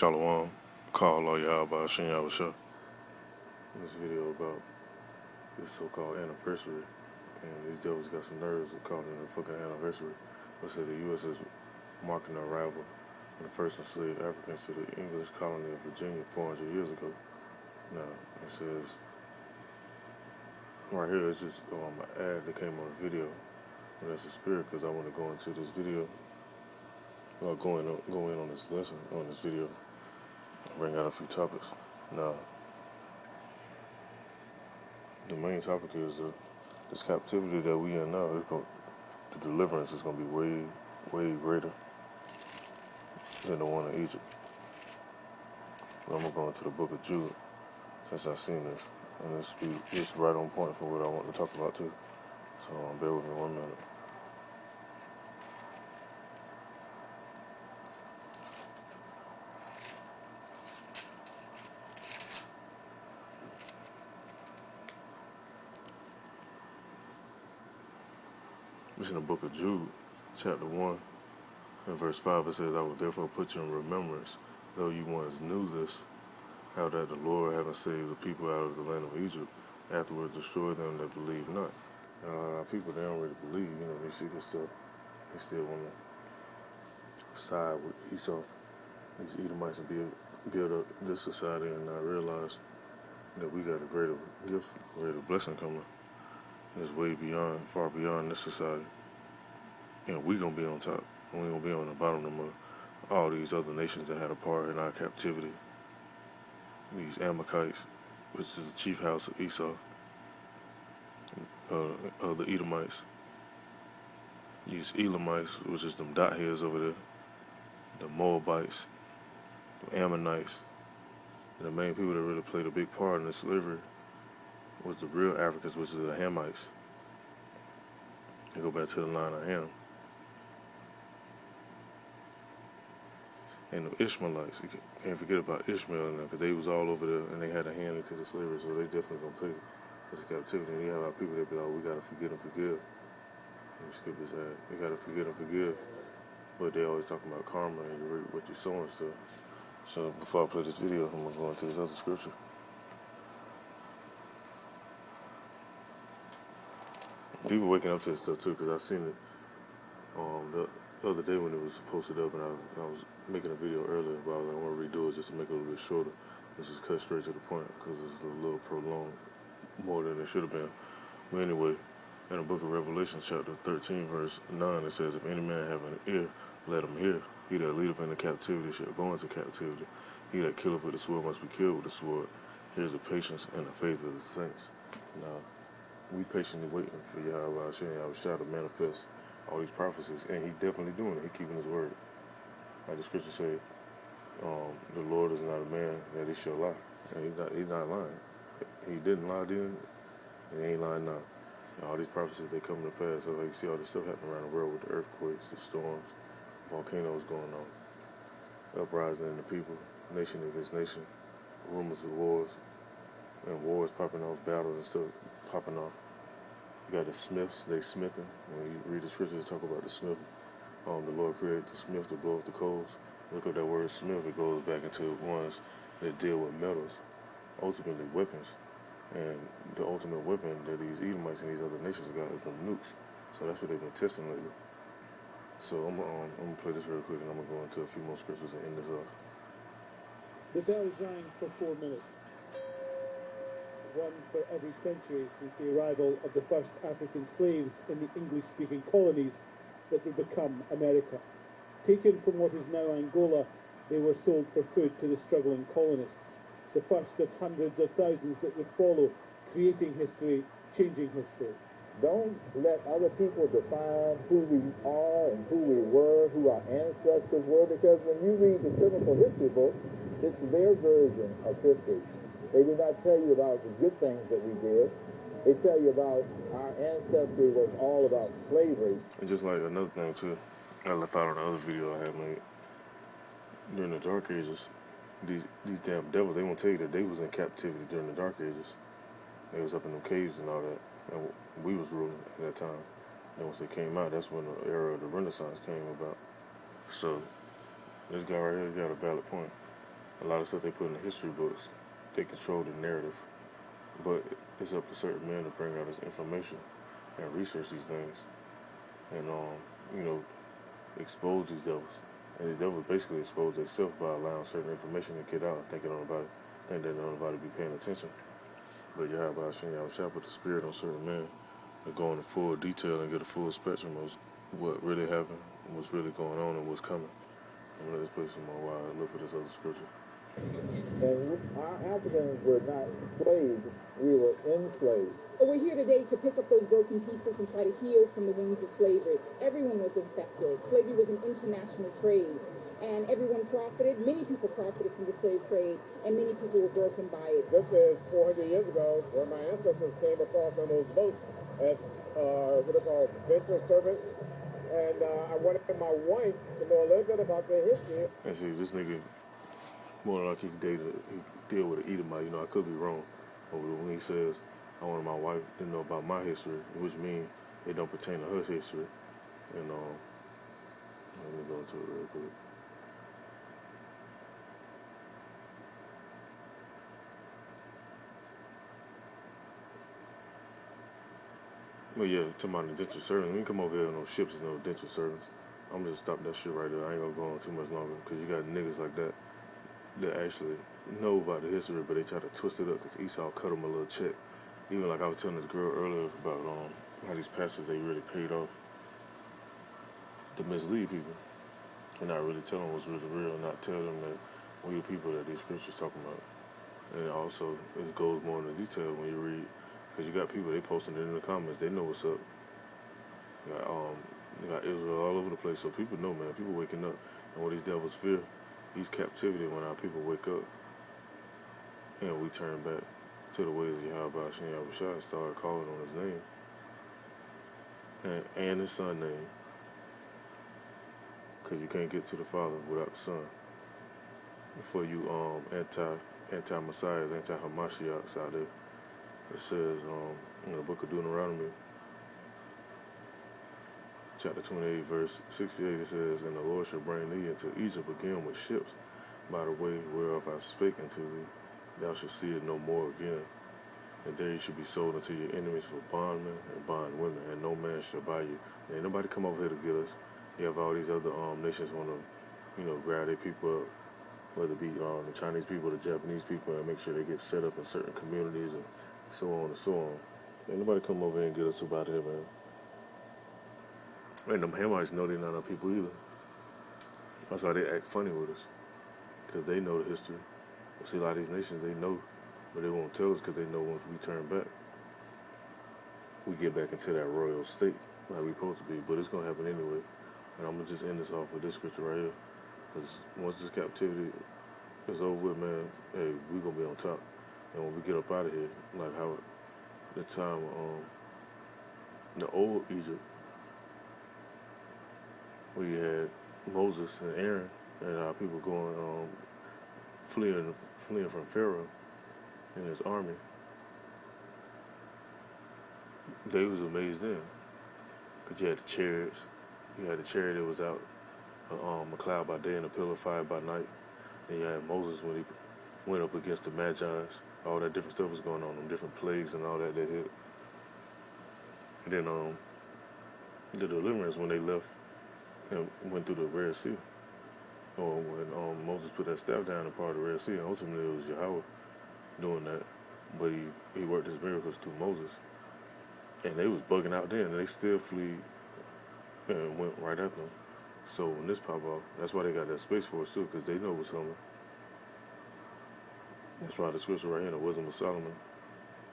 Shalom, call all y'all about Shin Yahweh. This video about this so-called anniversary, and these devils got some nerves of calling it a fucking anniversary. They say the U.S. is marking the arrival of the first enslaved Africans to the English colony of Virginia 400 years ago. Now, it says, right here, it's just an ad that came on a video, and that's the spirit, because I want to go into this video, or go in on this lesson, on this video, and bring out a few topics. Now, the main topic is this captivity that we in now. The deliverance is going to be way greater than the one in Egypt. But I'm going to go into the book of Jude, since I've seen this. And it's right on point for what I want to talk about too. So bear with me 1 minute. It's in the book of Jude, chapter 1, and verse 5. It says, I will therefore put you in remembrance, though you once knew this, how that the Lord, having saved the people out of the land of Egypt, afterwards destroyed them that believe not. People, they don't really believe, they see this stuff. They still want to side with Esau, these Edomites, and build up this society and not realize that we got a greater gift, greater blessing coming. It's way beyond, far beyond this society. And we gonna be on top. And we gonna be on the bottom of all these other nations that had a part in our captivity. These Amalekites, which is the chief house of Esau, of the Edomites. These Elamites, which is them dot heads over there. The Moabites, the Ammonites. And the main people that really played a big part in the slavery was the real Africans, which is the Hamites. They go back to the line of Ham. And the Ishmaelites, you can't forget about Ishmael in there, because they was all over there and they had a hand into the slavery, so they definitely gonna pay for this captivity. And you have our people that be like, we gotta forget and forgive. Let me skip this ad. We gotta forget and forgive. But they always talking about karma and you read what you're sowing stuff. So before I play this video, I'm gonna go into this other scripture. People waking up to this stuff too, because I seen it the other day when it was posted up, and I was making a video earlier, but I was like, I want to redo it just to make it a little bit shorter. Let's just cut straight to the point, because it's a little prolonged, more than it should have been. But anyway, in the book of Revelation, chapter 13, verse 9, it says, if any man have an ear, let him hear. He that leadeth into captivity shall go into captivity. He that killeth with the sword must be killed with the sword. Here's the patience and the faith of the saints. Now, we patiently waiting for Yahweh to manifest all these prophecies, and he definitely doing it. He keeping his word. Like the scripture say, the Lord is not a man that he shall lie. And he's not lying. He didn't lie then, and he ain't lying now. And all these prophecies, they come to pass. So like you see all this stuff happening around the world with the earthquakes, the storms, volcanoes going on, uprising in the people, nation against nation, rumors of wars, and wars popping off, battles and stuff popping off. You got the smiths, they smithing. When you read the scriptures, talk about the smith. The Lord created the smith to blow up the coals. Look at that word smith, it goes back into ones that deal with metals, ultimately weapons. And the ultimate weapon that these Edomites and these other nations got is them nukes. So that's what they've been testing lately. So I'm gonna play this real quick, and I'm gonna go into a few more scriptures and end this off. The bells rang for 4 minutes. One for every century since the arrival of the first African slaves in the English-speaking colonies that would become America. Taken from what is now Angola, they were sold for food to the struggling colonists, the first of hundreds of thousands that would follow, creating history, changing history. Don't let other people define who we are and who we were, who our ancestors were, because when you read the biblical history book, it's their version of history. They do not tell you about the good things that we did. They tell you about our ancestry was all about slavery. And just like another thing too, I left out on the other video I had made. During the Dark Ages, these damn devils, they won't tell you that they was in captivity during the Dark Ages. They was up in them caves and all that. And we was ruling at that time. And once they came out, that's when the era of the Renaissance came about. So, this guy right here got a valid point. A lot of stuff they put in the history books, they control the narrative. But it's up to certain men to bring out this information and research these things and, you know, expose these devils. And the devils basically expose themselves by allowing certain information to get out, thinking on about it, think that nobody be paying attention. But you have Hashem Yahushua put the spirit on certain men to go into full detail and get a full spectrum of what really happened, what's really going on, and what's coming. I'm gonna let this place in my while and look for this other scripture. And our Africans were not slaves, we were enslaved. But we're here today to pick up those broken pieces and try to heal from the wounds of slavery. Everyone was infected. Slavery was an international trade, and everyone profited. Many people profited from the slave trade, and many people were broken by it. This is 400 years ago, where my ancestors came across on those boats as what are called venture servants. And I wanted my wife to know a little bit about their history. And see, this nigga, more than like he deal with an Edomite. You know, I could be wrong. But when he says, I wanted my wife to know about my history, which means it don't pertain to her history. And let me go into it real quick. But yeah, to my indentured servants, we can come over here with no ships and no indentured servants. I'm just stop that shit right there. I ain't gonna go on too much longer because you got niggas like that that actually know about the history, but they try to twist it up because Esau cut them a little check. Even like I was telling this girl earlier about how these pastors, they really paid off to mislead people and not really tell them what's really real, not tell them that we the people that these scriptures talking about. And also, it goes more into detail when you read, because you got people, they posting it in the comments, they know what's up. You got Israel all over the place, so people know, man, people waking up. And what these devils fear, these captivity when our people wake up and we turn back to the ways of Yahweh Hashem Yahushua and start calling on his name and his son name, because you can't get to the Father without the Son. For you anti-Messiahs, anti-Hamashiachs out there, it says in the book of Deuteronomy, chapter 28, verse 68, it says, And the Lord shall bring thee into Egypt again with ships, by the way whereof I spake unto thee. Thou shalt see it no more again. And there you shall be sold unto your enemies for bondmen and bondwomen, and no man shall buy you. And ain't nobody come over here to get us. You have all these other nations want to, grab their people up, whether it be the Chinese people, the Japanese people, and make sure they get set up in certain communities and so on and so on. Ain't nobody come over here and get us up out of here, man. And them Hamites know they're not our people either. That's why they act funny with us, because they know the history. See, a lot of these nations, they know, but they won't tell us because they know once we turn back, we get back into that royal state like we supposed to be. But it's going to happen anyway. And I'm going to just end this off with this scripture right here. Because once this captivity is over with, man, hey, we're going to be on top. And when we get up out of here, like how the time, the old Egypt, where you had Moses and Aaron and our people going, fleeing from Pharaoh and his army, they was amazed then. Because you had the chariots. You had the chariot that was out, a cloud by day and a pillar of fire by night. And you had Moses when he went up against the Magi's. All that different stuff was going on, them different plagues and all that hit. And then the deliverance when they left and went through the Red Sea. Or when Moses put that staff down in part of the Red Sea, and ultimately it was Yahweh doing that. But he worked his miracles through Moses. And they was bugging out then, and they still flee and went right at them. So when this pop off, that's why they got that Space Force too, because they know what's coming. That's why the scripture right here in the Wisdom of Solomon,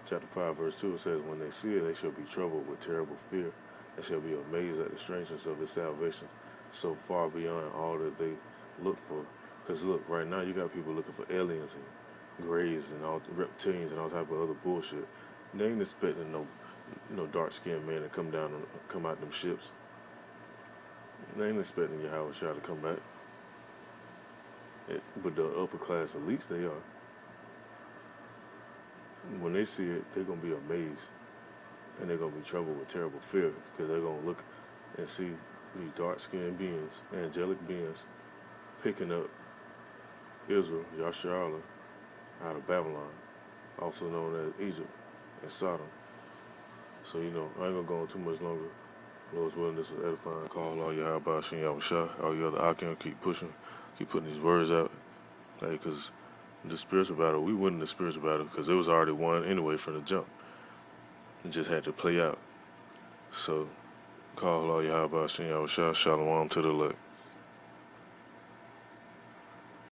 chapter 5, verse 2, it says, When they see it, they shall be troubled with terrible fear, and shall be amazed at the strangeness of his salvation, so far beyond all that they look for. Because look, right now you got people looking for aliens and grays and all reptilians and all type of other bullshit. They ain't expecting no dark-skinned man to come out them ships. They ain't expecting Yahweh Shah to come back. But the upper class elites, they are. When they see it, they're going to be amazed. And they're going to be troubled with terrible fear, because they're going to look and see these dark-skinned beings, angelic beings, picking up Israel, Yasharallah, out of Babylon, also known as Egypt and Sodom. So, I ain't gonna go on too much longer. Lord's willing, this was edifying. Call all your Yahweh Shem Yahushua, all you other Akim, keep pushing, keep putting these words out. Hey, because the spiritual battle, we winning the spiritual battle because it was already won anyway from the jump. It just had to play out. So, call all your Yahweh Shem Yahushua, Shalom to the elect.